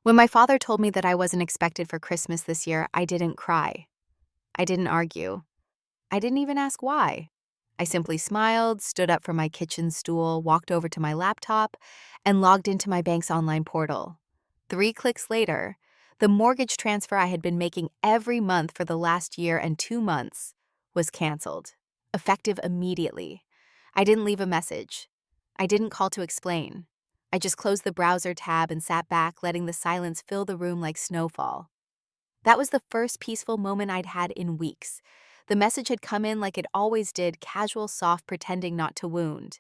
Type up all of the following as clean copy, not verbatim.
When my father told me that I wasn't expected for Christmas this year, I didn't cry. I didn't argue. I didn't even ask why. I simply smiled, stood up from my kitchen stool, walked over to my laptop, and logged into my bank's online portal. 3 clicks later, the mortgage transfer I had been making every month for the last year and 2 months was canceled, effective immediately. I didn't leave a message. I didn't call to explain. I just closed the browser tab and sat back, letting the silence fill the room like snowfall. That was the first peaceful moment I'd had in weeks. The message had come in like it always did, casual, soft, pretending not to wound.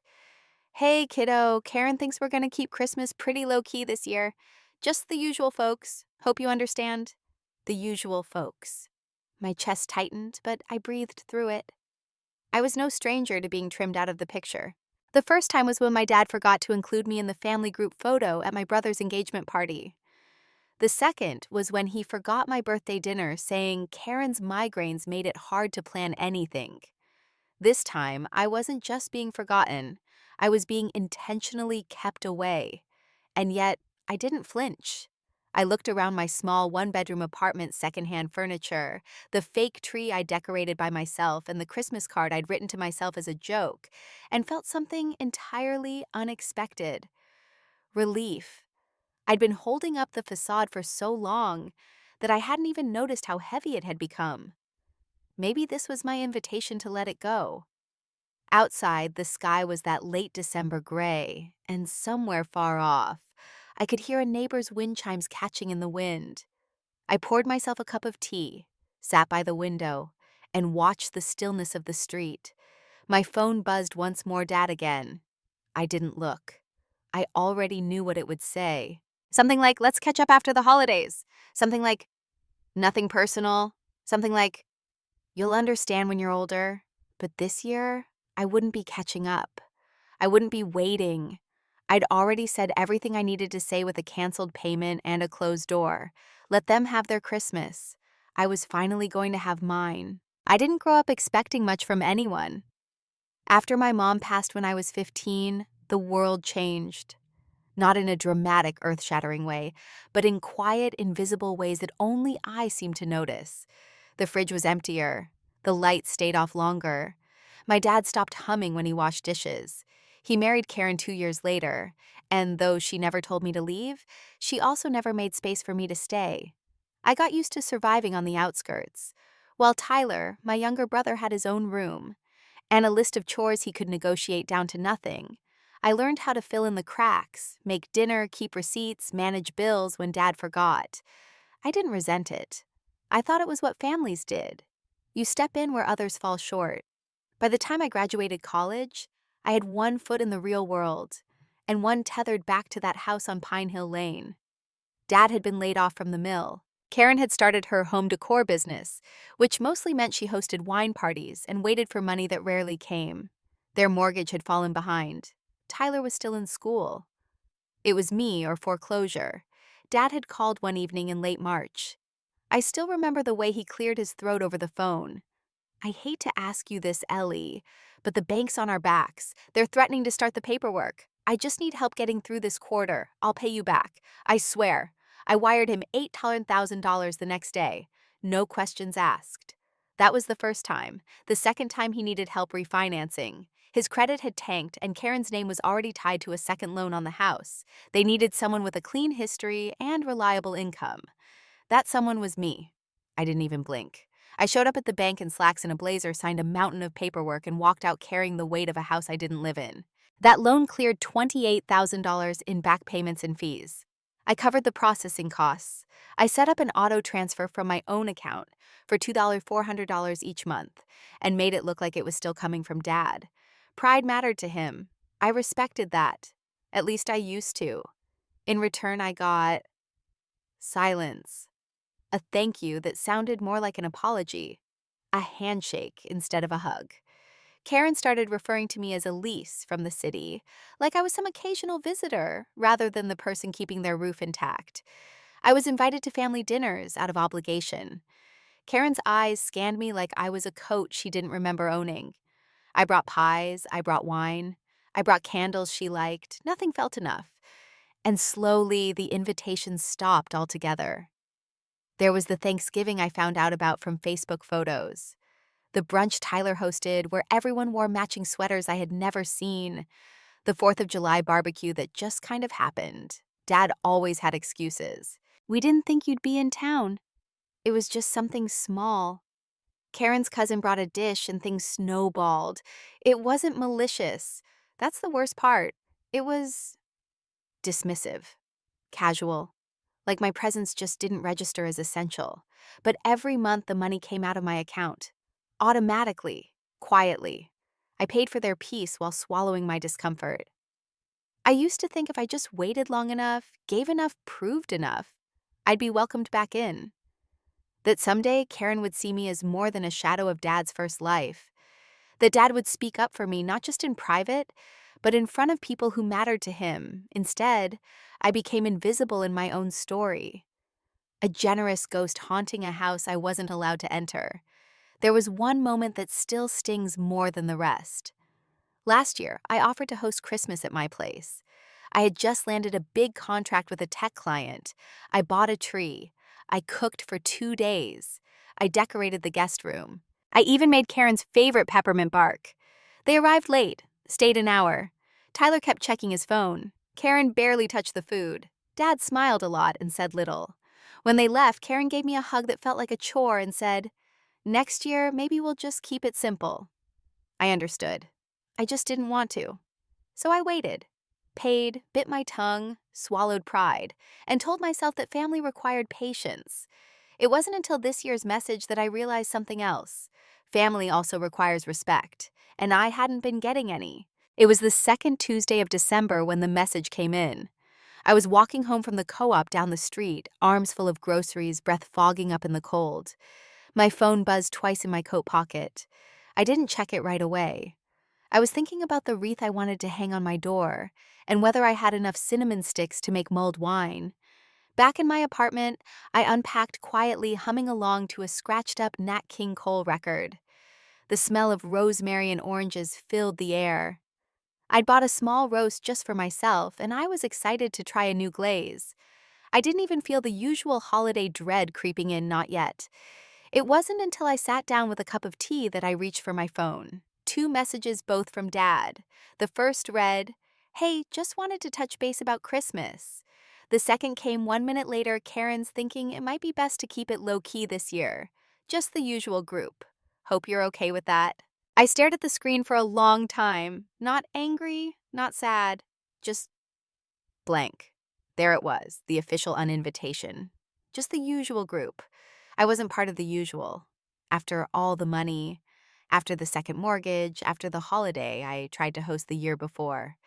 Hey, kiddo, Karen thinks we're gonna keep Christmas pretty low key this year. Just the usual folks. Hope you understand. The usual folks. My chest tightened, but I breathed through it. I was no stranger to being trimmed out of the picture. The first time was when my dad forgot to include me in the family group photo at my brother's engagement party. The second was when he forgot my birthday dinner, saying Karen's migraines made it hard to plan anything. This time, I wasn't just being forgotten, I was being intentionally kept away. And yet, I didn't flinch. I looked around my small one-bedroom apartment's secondhand furniture, the fake tree I decorated by myself, and the Christmas card I'd written to myself as a joke, and felt something entirely unexpected. Relief. I'd been holding up the facade for so long that I hadn't even noticed how heavy it had become. Maybe this was my invitation to let it go. Outside, the sky was that late December gray, and somewhere far off, I could hear a neighbor's wind chimes catching in the wind. I poured myself a cup of tea, sat by the window, and watched the stillness of the street. My phone buzzed once more, Dad again. I didn't look. I already knew what it would say. Something like, let's catch up after the holidays. Something like, nothing personal. Something like, you'll understand when you're older. But this year, I wouldn't be catching up. I wouldn't be waiting. I'd already said everything I needed to say with a canceled payment and a closed door. Let them have their Christmas. I was finally going to have mine. I didn't grow up expecting much from anyone. After my mom passed when I was 15, the world changed. Not in a dramatic, earth-shattering way, but in quiet, invisible ways that only I seemed to notice. The fridge was emptier. The lights stayed off longer. My dad stopped humming when he washed dishes. He married Karen 2 years later, and though she never told me to leave, she also never made space for me to stay. I got used to surviving on the outskirts, while Tyler, my younger brother, had his own room and a list of chores he could negotiate down to nothing. I learned how to fill in the cracks, make dinner, keep receipts, manage bills when Dad forgot. I didn't resent it. I thought it was what families did. You step in where others fall short. By the time I graduated college, I had one foot in the real world, and one tethered back to that house on Pine Hill Lane. Dad had been laid off from the mill. Karen had started her home decor business, which mostly meant she hosted wine parties and waited for money that rarely came. Their mortgage had fallen behind. Tyler was still in school. It was me or foreclosure. Dad had called one evening in late March. I still remember the way he cleared his throat over the phone. I hate to ask you this, Ellie, but the bank's on our backs. They're threatening to start the paperwork. I just need help getting through this quarter. I'll pay you back. I swear. I wired him $800,000 the next day. No questions asked. That was the first time. The second time he needed help refinancing. His credit had tanked, and Karen's name was already tied to a second loan on the house. They needed someone with a clean history and reliable income. That someone was me. I didn't even blink. I showed up at the bank in slacks and a blazer, signed a mountain of paperwork, and walked out carrying the weight of a house I didn't live in. That loan cleared $28,000 in back payments and fees. I covered the processing costs. I set up an auto transfer from my own account for $400 each month and made it look like it was still coming from Dad. Pride mattered to him. I respected that. At least I used to. In return, I got silence. A thank you that sounded more like an apology. A handshake instead of a hug. Karen started referring to me as Elise from the city, like I was some occasional visitor rather than the person keeping their roof intact. I was invited to family dinners out of obligation. Karen's eyes scanned me like I was a coat she didn't remember owning. I brought pies, I brought wine, I brought candles she liked. Nothing felt enough. And slowly, the invitations stopped altogether. There was the Thanksgiving I found out about from Facebook photos, the brunch Tyler hosted where everyone wore matching sweaters I had never seen, the 4th of July barbecue that just kind of happened. Dad always had excuses. We didn't think you'd be in town. It was just something small. Karen's cousin brought a dish and things snowballed. It wasn't malicious. That's the worst part. It was dismissive, casual, like my presence just didn't register as essential. But every month the money came out of my account. Automatically, quietly. I paid for their peace while swallowing my discomfort. I used to think if I just waited long enough, gave enough, proved enough, I'd be welcomed back in. That someday Karen would see me as more than a shadow of Dad's first life. That Dad would speak up for me not just in private, but in front of people who mattered to him. Instead, I became invisible in my own story. A generous ghost haunting a house I wasn't allowed to enter. There was one moment that still stings more than the rest. Last year, I offered to host Christmas at my place. I had just landed a big contract with a tech client. I bought a tree. I cooked for 2 days. I decorated the guest room. I even made Karen's favorite peppermint bark. They arrived late, stayed an hour. Tyler kept checking his phone. Karen barely touched the food. Dad smiled a lot and said little. When they left, Karen gave me a hug that felt like a chore and said, "Next year, maybe we'll just keep it simple." I understood. I just didn't want to. So I waited, paid, bit my tongue, swallowed pride, and told myself that family required patience. It wasn't until this year's message that I realized something else. Family also requires respect, and I hadn't been getting any. It was the second Tuesday of December when the message came in. I was walking home from the co-op down the street, arms full of groceries, breath fogging up in the cold. My phone buzzed twice in my coat pocket. I didn't check it right away. I was thinking about the wreath I wanted to hang on my door, and whether I had enough cinnamon sticks to make mulled wine. Back in my apartment, I unpacked quietly, humming along to a scratched-up Nat King Cole record. The smell of rosemary and oranges filled the air. I'd bought a small roast just for myself, and I was excited to try a new glaze. I didn't even feel the usual holiday dread creeping in, not yet. It wasn't until I sat down with a cup of tea that I reached for my phone. 2 messages, both from Dad. The first read, "Hey, just wanted to touch base about Christmas." The second came 1 minute later, Karen's thinking it might be best to keep it low-key this year. Just the usual group. Hope you're okay with that. I stared at the screen for a long time. Not angry, not sad, just blank. There it was, the official uninvitation. Just the usual group. I wasn't part of the usual. After all the money, after the second mortgage, after the holiday I tried to host the year before,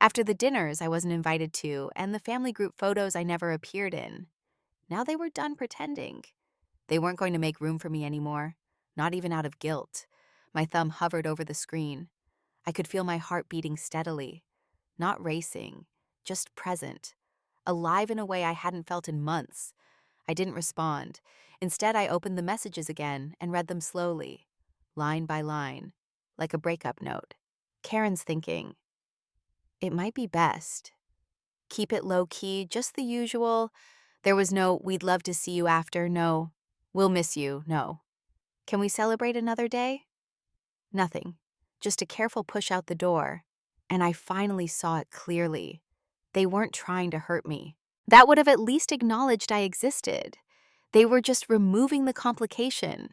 after the dinners I wasn't invited to, and the family group photos I never appeared in. Now they were done pretending. They weren't going to make room for me anymore, not even out of guilt. My thumb hovered over the screen. I could feel my heart beating steadily, not racing, just present, alive in a way I hadn't felt in months. I didn't respond. Instead, I opened the messages again and read them slowly, line by line, like a breakup note. Karen's thinking, it might be best. Keep it low-key, just the usual. There was no, "We'd love to see you after," no, "We'll miss you," no. "Can we celebrate another day?" Nothing. Just a careful push out the door. And I finally saw it clearly. They weren't trying to hurt me. That would have at least acknowledged I existed. They were just removing the complication.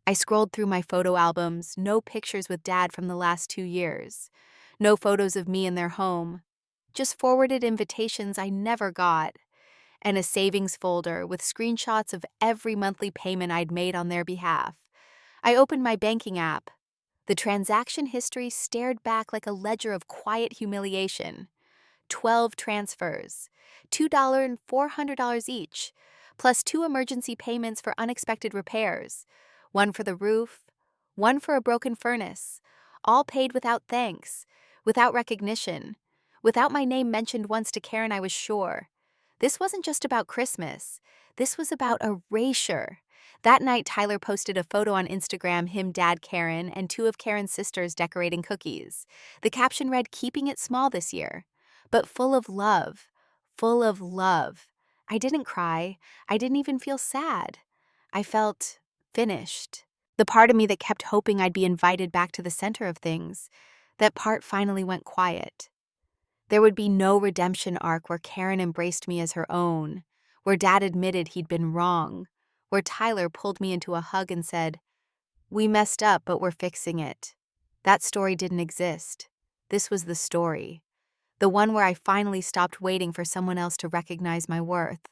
I scrolled through my photo albums, no pictures with Dad from the last 2 years. No photos of me in their home. Just forwarded invitations I never got. And a savings folder with screenshots of every monthly payment I'd made on their behalf. I opened my banking app. The transaction history stared back like a ledger of quiet humiliation. 12 transfers, $2 and $400 each, plus 2 emergency payments for unexpected repairs, one for the roof, one for a broken furnace, all paid without thanks, without recognition, without my name mentioned once to Karen. I was sure. This wasn't just about Christmas. This was about erasure. That night, Tyler posted a photo on Instagram, him, Dad, Karen, and 2 of Karen's sisters decorating cookies. The caption read, "Keeping it small this year." but full of love. Full of love. I didn't cry. I didn't even feel sad. I felt finished. The part of me that kept hoping I'd be invited back to the center of things, that part finally went quiet. There would be no redemption arc where Karen embraced me as her own, where Dad admitted he'd been wrong, where Tyler pulled me into a hug and said, "We messed up, but we're fixing it." That story didn't exist. This was the story. The one where I finally stopped waiting for someone else to recognize my worth.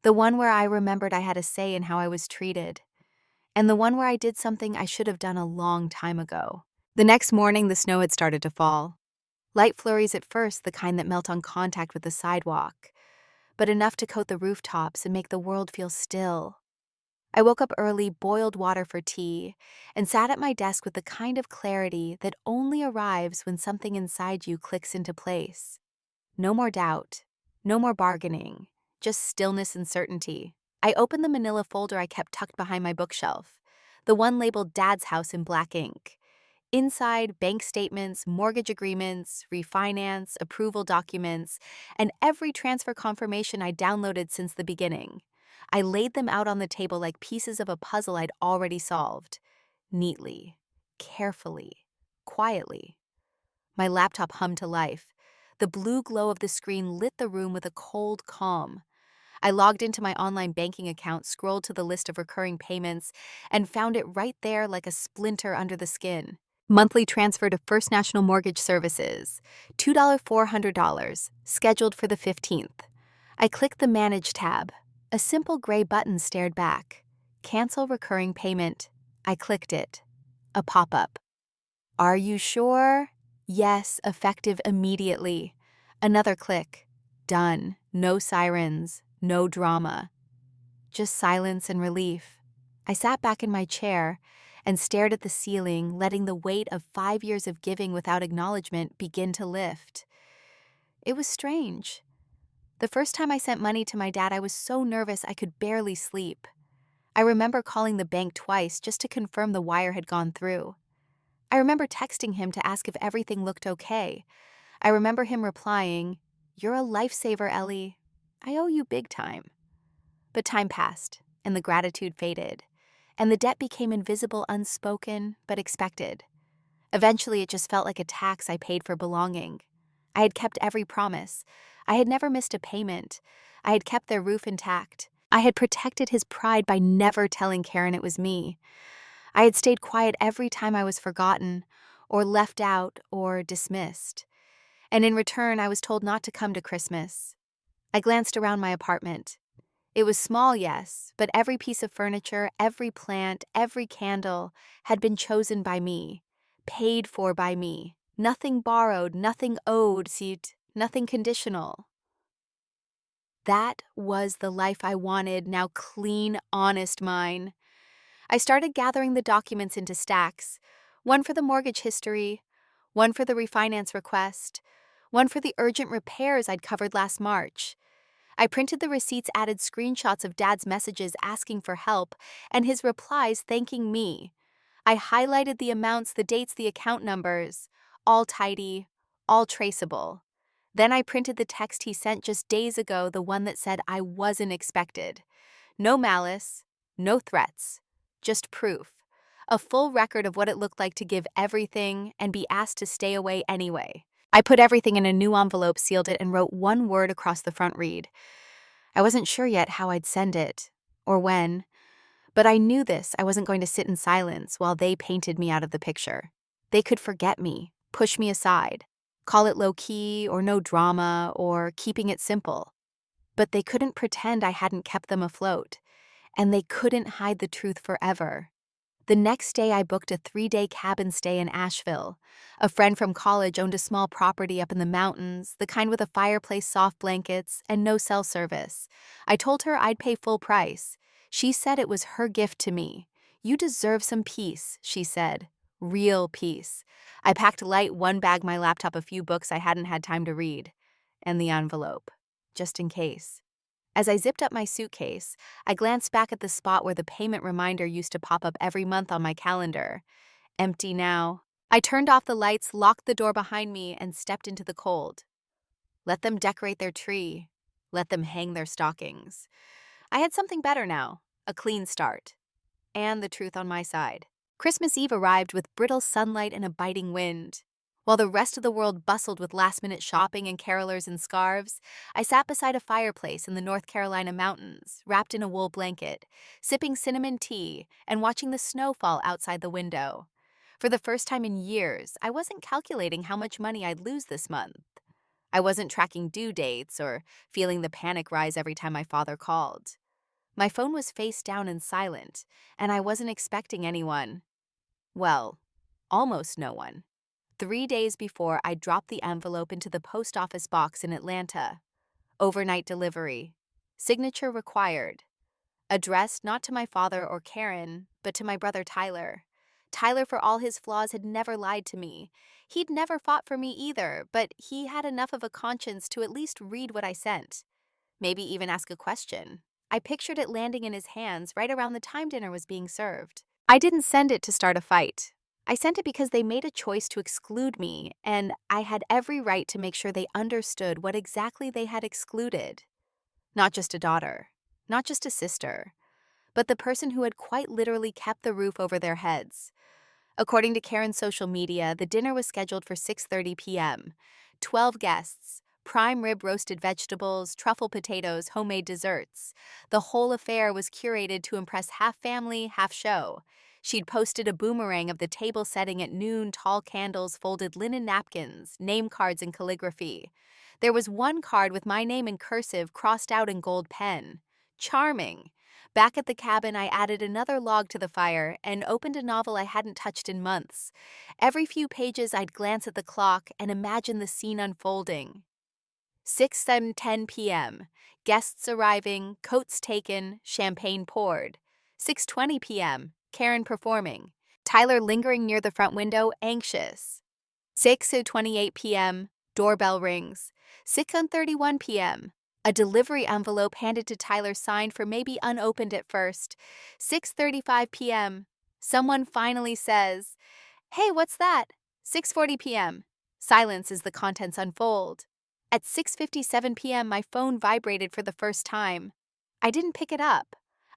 The one where I remembered I had a say in how I was treated. And the one where I did something I should have done a long time ago. The next morning, the snow had started to fall. Light flurries at first, the kind that melt on contact with the sidewalk, but enough to coat the rooftops and make the world feel still. I woke up early, boiled water for tea, and sat at my desk with the kind of clarity that only arrives when something inside you clicks into place. No more doubt, no more bargaining, just stillness and certainty. I opened the manila folder I kept tucked behind my bookshelf, the one labeled Dad's House in black ink. Inside, bank statements, mortgage agreements, refinance, approval documents, and every transfer confirmation I downloaded since the beginning. I laid them out on the table like pieces of a puzzle I'd already solved. Neatly, carefully, quietly. My laptop hummed to life. The blue glow of the screen lit the room with a cold calm. I logged into my online banking account, scrolled to the list of recurring payments, and found it right there like a splinter under the skin. Monthly transfer to First National Mortgage Services, $2,400, scheduled for the 15th. I clicked the Manage tab. A simple gray button stared back. Cancel recurring payment. I clicked it. A pop-up. Are you sure? Yes, effective immediately. Another click. Done. No sirens, no drama. Just silence and relief. I sat back in my chair and stared at the ceiling, letting the weight of 5 years of giving without acknowledgement begin to lift. It was strange. The first time I sent money to my dad, I was so nervous I could barely sleep. I remember calling the bank twice just to confirm the wire had gone through. I remember texting him to ask if everything looked okay. I remember him replying, "You're a lifesaver, Ellie. I owe you big time." But time passed, and the gratitude faded, and the debt became invisible, unspoken, but expected. Eventually, it just felt like a tax I paid for belonging. I had kept every promise. I had never missed a payment. I had kept their roof intact. I had protected his pride by never telling Karen it was me. I had stayed quiet every time I was forgotten, or left out, or dismissed. And in return, I was told not to come to Christmas. I glanced around my apartment. It was small, yes, but every piece of furniture, every plant, every candle had been chosen by me, paid for by me. Nothing borrowed, nothing owed, nothing conditional. That was the life I wanted, now clean, honest mine. I started gathering the documents into stacks, one for the mortgage history, one for the refinance request, one for the urgent repairs I'd covered last March. I printed the receipts, added screenshots of Dad's messages asking for help, and his replies thanking me. I highlighted the amounts, the dates, the account numbers, all tidy, all traceable. Then I printed the text he sent just days ago, the one that said I wasn't expected. No malice, no threats, just proof. A full record of what it looked like to give everything and be asked to stay away anyway. I put everything in a new envelope, sealed it, and wrote one word across the front read. I wasn't sure yet how I'd send it, or when, but I knew this. I wasn't going to sit in silence while they painted me out of the picture. They could forget me, push me aside, call it low-key or no drama or keeping it simple. But they couldn't pretend I hadn't kept them afloat, and they couldn't hide the truth forever. The next day, I booked a 3-day cabin stay in Asheville. A friend from college owned a small property up in the mountains, the kind with a fireplace, soft blankets, and no cell service. I told her I'd pay full price. She said it was her gift to me. "You deserve some peace," she said. Real peace. I packed light, one bag, my laptop, a few books I hadn't had time to read, and the envelope, just in case. As I zipped up my suitcase, I glanced back at the spot where the payment reminder used to pop up every month on my calendar. Empty now. I turned off the lights, locked the door behind me, and stepped into the cold. Let them decorate their tree. Let them hang their stockings. I had something better now, a clean start, and the truth on my side. Christmas Eve arrived with brittle sunlight and a biting wind. While the rest of the world bustled with last-minute shopping and carolers in scarves, I sat beside a fireplace in the North Carolina mountains, wrapped in a wool blanket, sipping cinnamon tea and watching the snow fall outside the window. For the first time in years, I wasn't calculating how much money I'd lose this month. I wasn't tracking due dates or feeling the panic rise every time my father called. My phone was face down and silent, and I wasn't expecting anyone. Well, almost no one. 3 days before, I dropped the envelope into the post office box in Atlanta. Overnight delivery. Signature required. Addressed not to my father or Karen, but to my brother Tyler. Tyler, for all his flaws, had never lied to me. He'd never fought for me either, but he had enough of a conscience to at least read what I sent. Maybe even ask a question. I pictured it landing in his hands right around the time dinner was being served. I didn't send it to start a fight. I sent it because they made a choice to exclude me, and I had every right to make sure they understood what exactly they had excluded. Not just a daughter, not just a sister, but the person who had quite literally kept the roof over their heads. According to Karen's social media, the dinner was scheduled for 6:30 p.m. 12 guests, prime rib roasted vegetables, truffle potatoes, homemade desserts. The whole affair was curated to impress half family, half show. She'd posted a boomerang of the table setting at noon, tall candles, folded linen napkins, name cards in calligraphy. There was one card with my name in cursive crossed out in gold pen. Charming. Back at the cabin, I added another log to the fire and opened a novel I hadn't touched in months. Every few pages, I'd glance at the clock and imagine the scene unfolding. 6:10 p.m. Guests arriving, coats taken, champagne poured. 6:20 p.m. Karen performing. Tyler lingering near the front window, anxious. 6:28 p.m. Doorbell rings. 6:31 p.m. A delivery envelope handed to Tyler signed for maybe unopened at first. 6:35 p.m. Someone finally says, "Hey, what's that?" 6:40 p.m. Silence as the contents unfold. At 6:57 p.m., my phone vibrated for the first time. I didn't pick it up.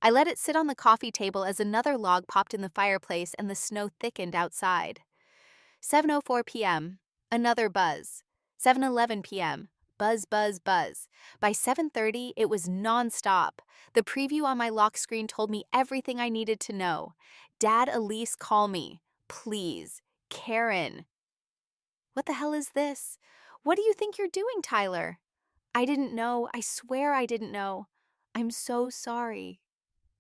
I let it sit on the coffee table as another log popped in the fireplace and the snow thickened outside. 7:04 p.m. Another buzz. 7:11 p.m. Buzz, buzz, buzz. By 7:30, it was nonstop. The preview on my lock screen told me everything I needed to know. Dad, Elise, call me. Please. Karen. What the hell is this? What do you think you're doing, Tyler? I didn't know. I swear I didn't know. I'm so sorry.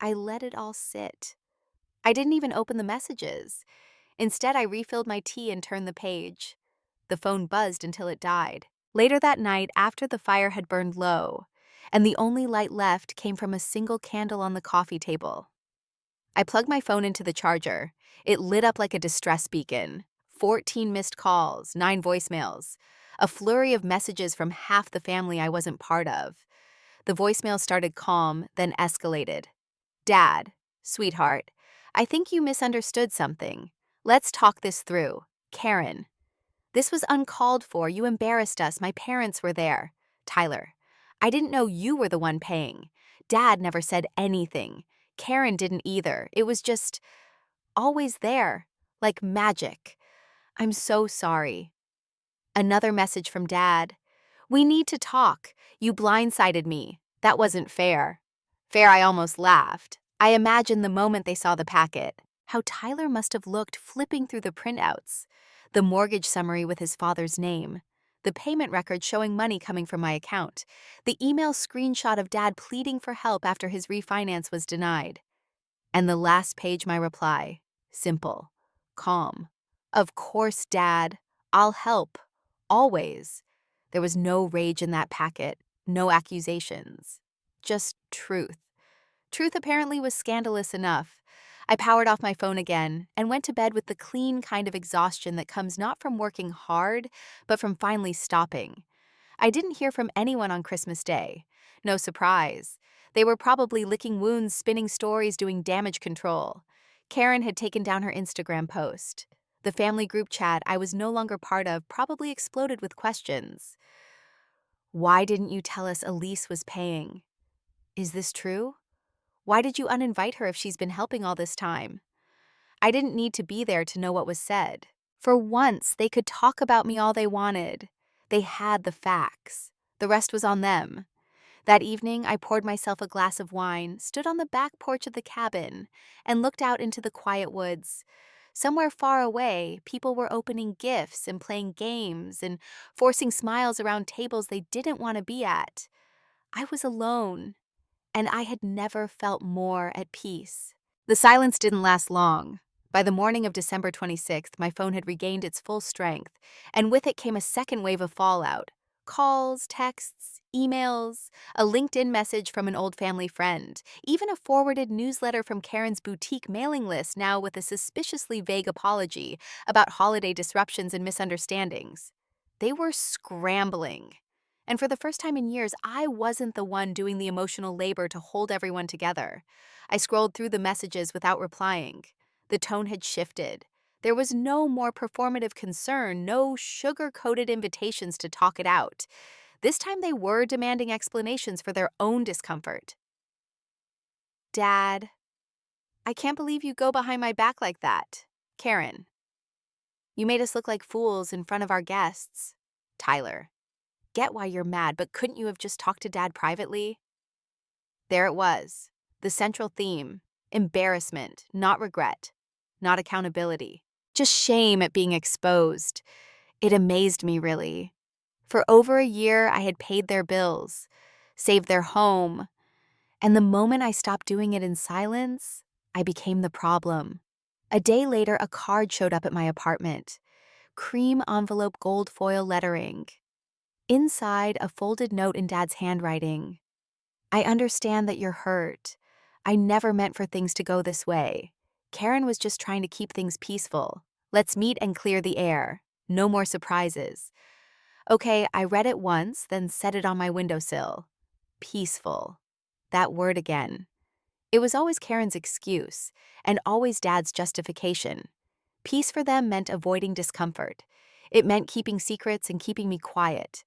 I let it all sit. I didn't even open the messages. Instead, I refilled my tea and turned the page. The phone buzzed until it died. Later that night, after the fire had burned low, and the only light left came from a single candle on the coffee table, I plugged my phone into the charger. It lit up like a distress beacon. 14 missed calls, 9 voicemails, a flurry of messages from half the family I wasn't part of. The voicemail started calm, then escalated. Dad, sweetheart, I think you misunderstood something. Let's talk this through. Karen. This was uncalled for. You embarrassed us. My parents were there. Tyler. I didn't know you were the one paying. Dad never said anything. Karen didn't either. It was just always there, like magic. I'm so sorry. Another message from Dad. We need to talk. You blindsided me. That wasn't fair. Fair, I almost laughed. I imagined the moment they saw the packet. How Tyler must have looked flipping through the printouts. The mortgage summary with his father's name. The payment record showing money coming from my account. The email screenshot of Dad pleading for help after his refinance was denied. And the last page, my reply. Simple. Calm. Of course, Dad. I'll help. Always. There was no rage in that packet, no accusations. Just truth. Truth apparently was scandalous enough. I powered off my phone again and went to bed with the clean kind of exhaustion that comes not from working hard, but from finally stopping. I didn't hear from anyone on Christmas Day. No surprise. They were probably licking wounds, spinning stories, doing damage control. Karen had taken down her Instagram post. The family group chat I was no longer part of probably exploded with questions. Why didn't you tell us Elise was paying? Is this true? Why did you uninvite her if she's been helping all this time? I didn't need to be there to know what was said. For once, they could talk about me all they wanted. They had the facts. The rest was on them. That evening, I poured myself a glass of wine, stood on the back porch of the cabin, and looked out into the quiet woods. Somewhere far away, people were opening gifts and playing games and forcing smiles around tables they didn't want to be at. I was alone, and I had never felt more at peace. The silence didn't last long. By the morning of December 26th, my phone had regained its full strength, and with it came a second wave of fallout. Calls, texts, emails, a LinkedIn message from an old family friend, even a forwarded newsletter from Karen's boutique mailing list now with a suspiciously vague apology about holiday disruptions and misunderstandings. They were scrambling. And for the first time in years, I wasn't the one doing the emotional labor to hold everyone together. I scrolled through the messages without replying. The tone had shifted. There was no more performative concern, no sugar-coated invitations to talk it out. This time they were demanding explanations for their own discomfort. Dad, I can't believe you go behind my back like that. Karen, you made us look like fools in front of our guests. Tyler, get why you're mad, but couldn't you have just talked to Dad privately? There it was, the central theme: embarrassment, not regret, not accountability, just shame at being exposed. It amazed me, really. For over a year, I had paid their bills, saved their home, and the moment I stopped doing it in silence, I became the problem. A day later, a card showed up at my apartment. Cream envelope gold foil lettering. Inside, a folded note in Dad's handwriting. I understand that you're hurt. I never meant for things to go this way. Karen was just trying to keep things peaceful. Let's meet and clear the air. No more surprises. Okay, I read it once, then set it on my windowsill. Peaceful. That word again. It was always Karen's excuse, and always Dad's justification. Peace for them meant avoiding discomfort. It meant keeping secrets and keeping me quiet.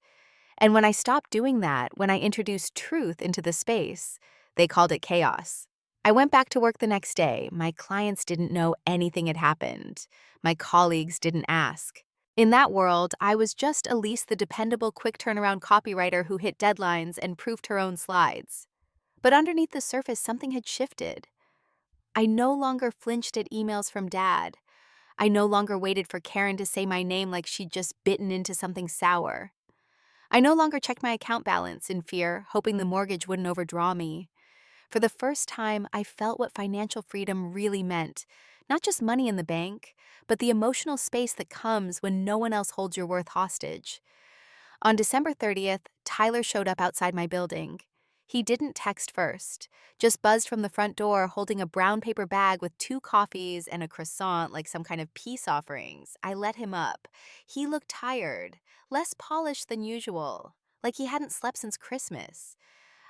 And when I stopped doing that, when I introduced truth into the space, they called it chaos. I went back to work the next day. My clients didn't know anything had happened. My colleagues didn't ask. In that world, I was just Elise, the dependable, quick turnaround copywriter who hit deadlines and proofed her own slides. But underneath the surface, something had shifted. I no longer flinched at emails from Dad. I no longer waited for Karen to say my name like she'd just bitten into something sour. I no longer checked my account balance in fear, hoping the mortgage wouldn't overdraw me. For the first time, I felt what financial freedom really meant. Not just money in the bank, but the emotional space that comes when no one else holds your worth hostage. On December 30th, Tyler showed up outside my building. He didn't text first, just buzzed from the front door holding a brown paper bag with 2 coffees and a croissant like some kind of peace offerings. I let him up. He looked tired, less polished than usual, like he hadn't slept since Christmas.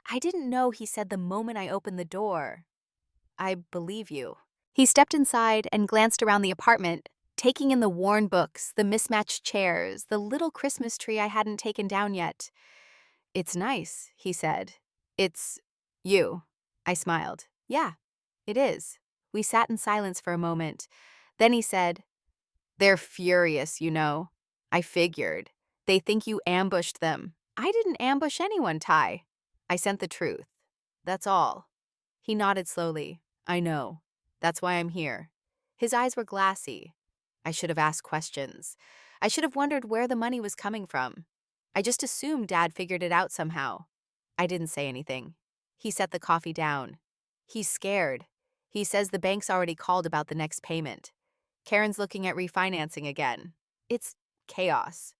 I didn't know, he said the moment I opened the door. I believe you. He stepped inside and glanced around the apartment, taking in the worn books, the mismatched chairs, the little Christmas tree I hadn't taken down yet. It's nice, he said. It's you. I smiled. Yeah, it is. We sat in silence for a moment. Then he said, they're furious, you know. I figured. They think you ambushed them. I didn't ambush anyone, Ty. I sent the truth. That's all. He nodded slowly. I know. That's why I'm here. His eyes were glassy. I should have asked questions. I should have wondered where the money was coming from. I just assumed Dad figured it out somehow. I didn't say anything. He set the coffee down. He's scared. He says the bank's already called about the next payment. Karen's looking at refinancing again. It's chaos.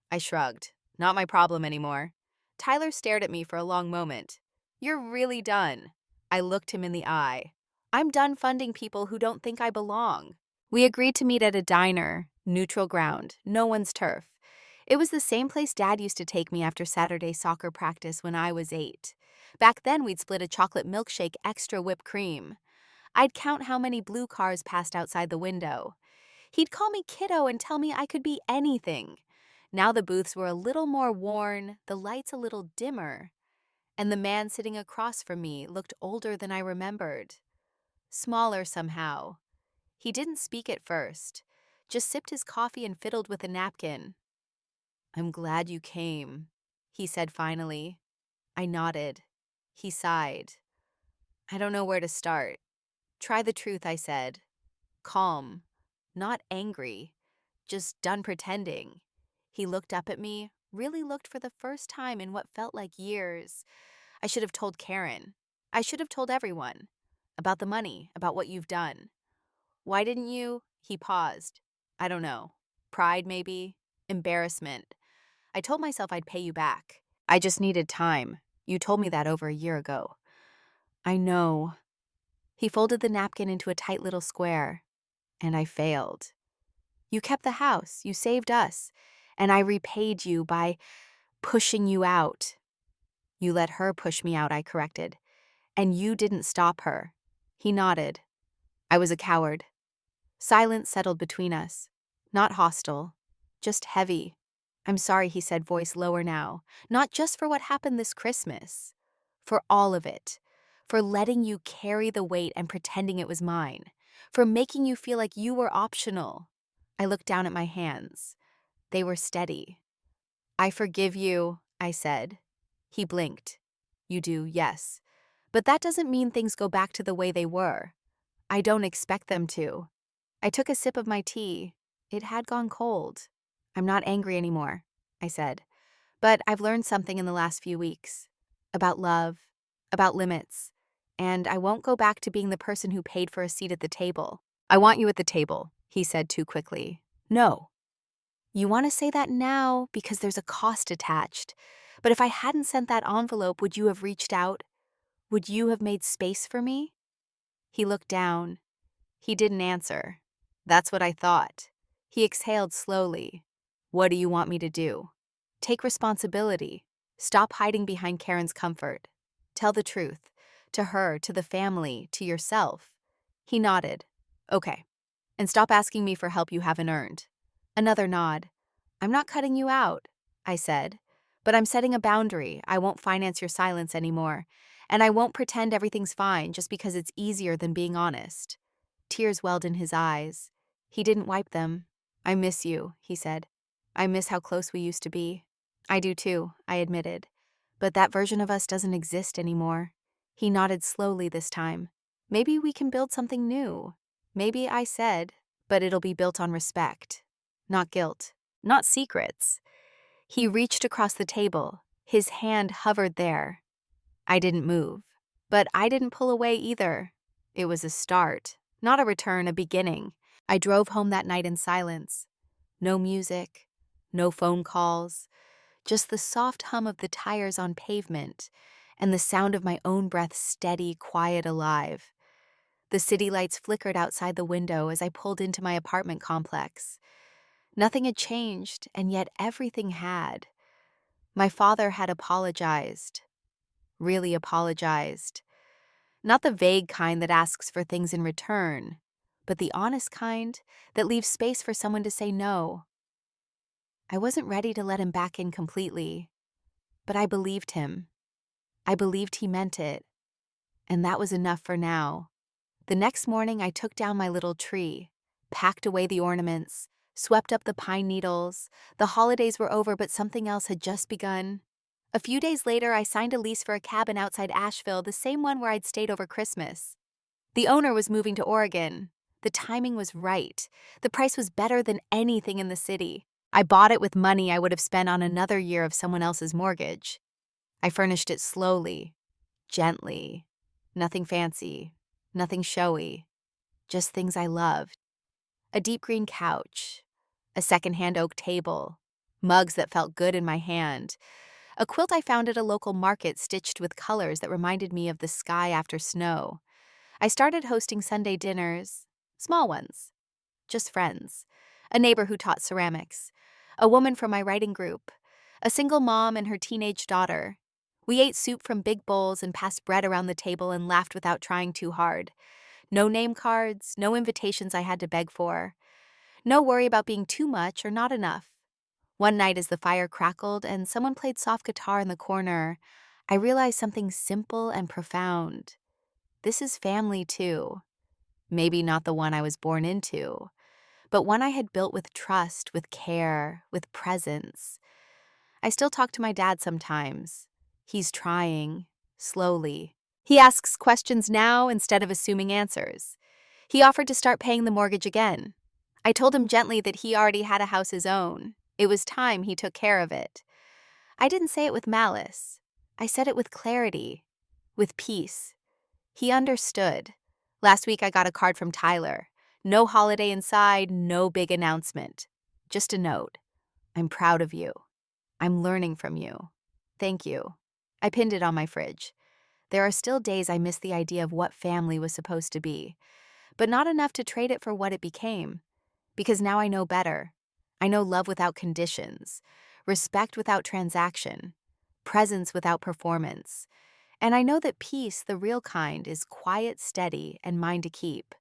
I shrugged. Not my problem anymore. Tyler stared at me for a long moment. You're really done. I looked him in the eye. I'm done funding people who don't think I belong. We agreed to meet at a diner, neutral ground, no one's turf. It was the same place Dad used to take me after Saturday soccer practice when I was 8. Back then, we'd split a chocolate milkshake extra whipped cream. I'd count how many blue cars passed outside the window. He'd call me kiddo and tell me I could be anything. Now the booths were a little more worn, the lights a little dimmer, and the man sitting across from me looked older than I remembered. Smaller somehow. He didn't speak at first, just sipped his coffee and fiddled with a napkin. "I'm glad you came," he said finally. I nodded. He sighed. "I don't know where to start." "Try the truth," I said. Calm. Not angry. Just done pretending. He looked up at me, really looked for the first time in what felt like years. I should have told Karen. I should have told everyone. About the money, about what you've done. "Why didn't you?" He paused. "I don't know. Pride, maybe? Embarrassment. I told myself I'd pay you back. I just needed time. You told me that over a year ago." "I know." He folded the napkin into a tight little square. "And I failed. You kept the house, you saved us, and I repaid you by pushing you out." "You let her push me out," I corrected. "And you didn't stop her." He nodded. "I was a coward." Silence settled between us. Not hostile, just heavy. "I'm sorry," he said, voice lower now. "Not just for what happened this Christmas. For all of it. For letting you carry the weight and pretending it was mine. For making you feel like you were optional." I looked down at my hands. They were steady. "I forgive you," I said. He blinked. "You do, yes. But that doesn't mean things go back to the way they were. I don't expect them to." I took a sip of my tea. It had gone cold. "I'm not angry anymore," I said. "But I've learned something in the last few weeks. About love, about limits. And I won't go back to being the person who paid for a seat at the table." "I want you at the table," he said too quickly. "No." "You want to say that now because there's a cost attached. But if I hadn't sent that envelope, would you have reached out? Would you have made space for me?" He looked down. He didn't answer. "That's what I thought." He exhaled slowly. "What do you want me to do?" "Take responsibility. Stop hiding behind Karen's comfort. Tell the truth. To her, to the family, to yourself." He nodded. "Okay. And stop asking me for help you haven't earned." Another nod. "I'm not cutting you out," I said. "But I'm setting a boundary. I won't finance your silence anymore. And I won't pretend everything's fine just because it's easier than being honest." Tears welled in his eyes. He didn't wipe them. "I miss you," he said. "I miss how close we used to be." "I do too," I admitted. "But that version of us doesn't exist anymore." He nodded slowly this time. "Maybe we can build something new." "Maybe," I said, "but it'll be built on respect. Not guilt. Not secrets." He reached across the table. His hand hovered there. I didn't move. But I didn't pull away either. It was a start. Not a return, a beginning. I drove home that night in silence. No music, no phone calls, just the soft hum of the tires on pavement and the sound of my own breath steady, quiet, alive. The city lights flickered outside the window as I pulled into my apartment complex. Nothing had changed, and yet everything had. My father had apologized. Really apologized. Not the vague kind that asks for things in return, but the honest kind that leaves space for someone to say no. I wasn't ready to let him back in completely, but I believed him. I believed he meant it, and that was enough for now. The next morning, I took down my little tree, packed away the ornaments, swept up the pine needles. The holidays were over, but something else had just begun. A few days later, I signed a lease for a cabin outside Asheville, the same one where I'd stayed over Christmas. The owner was moving to Oregon. The timing was right. The price was better than anything in the city. I bought it with money I would have spent on another year of someone else's mortgage. I furnished it slowly, gently. Nothing fancy, nothing showy, just things I loved. A deep green couch, a secondhand oak table, mugs that felt good in my hand, a quilt I found at a local market stitched with colors that reminded me of the sky after snow. I started hosting Sunday dinners, small ones, just friends, a neighbor who taught ceramics, a woman from my writing group, a single mom and her teenage daughter. We ate soup from big bowls and passed bread around the table and laughed without trying too hard. No name cards, no invitations I had to beg for. No worry about being too much or not enough. One night, as the fire crackled and someone played soft guitar in the corner, I realized something simple and profound. This is family, too. Maybe not the one I was born into, but one I had built with trust, with care, with presence. I still talk to my dad sometimes. He's trying, slowly. He asks questions now instead of assuming answers. He offered to start paying the mortgage again. I told him gently that he already had a house his own. It was time he took care of it. I didn't say it with malice. I said it with clarity, with peace. He understood. Last week I got a card from Tyler. No holiday inside, no big announcement. Just a note. I'm proud of you. I'm learning from you. Thank you. I pinned it on my fridge. There are still days I miss the idea of what family was supposed to be, but not enough to trade it for what it became. Because now I know better. I know love without conditions, respect without transaction, presence without performance. And I know that peace, the real kind, is quiet, steady, and mine to keep.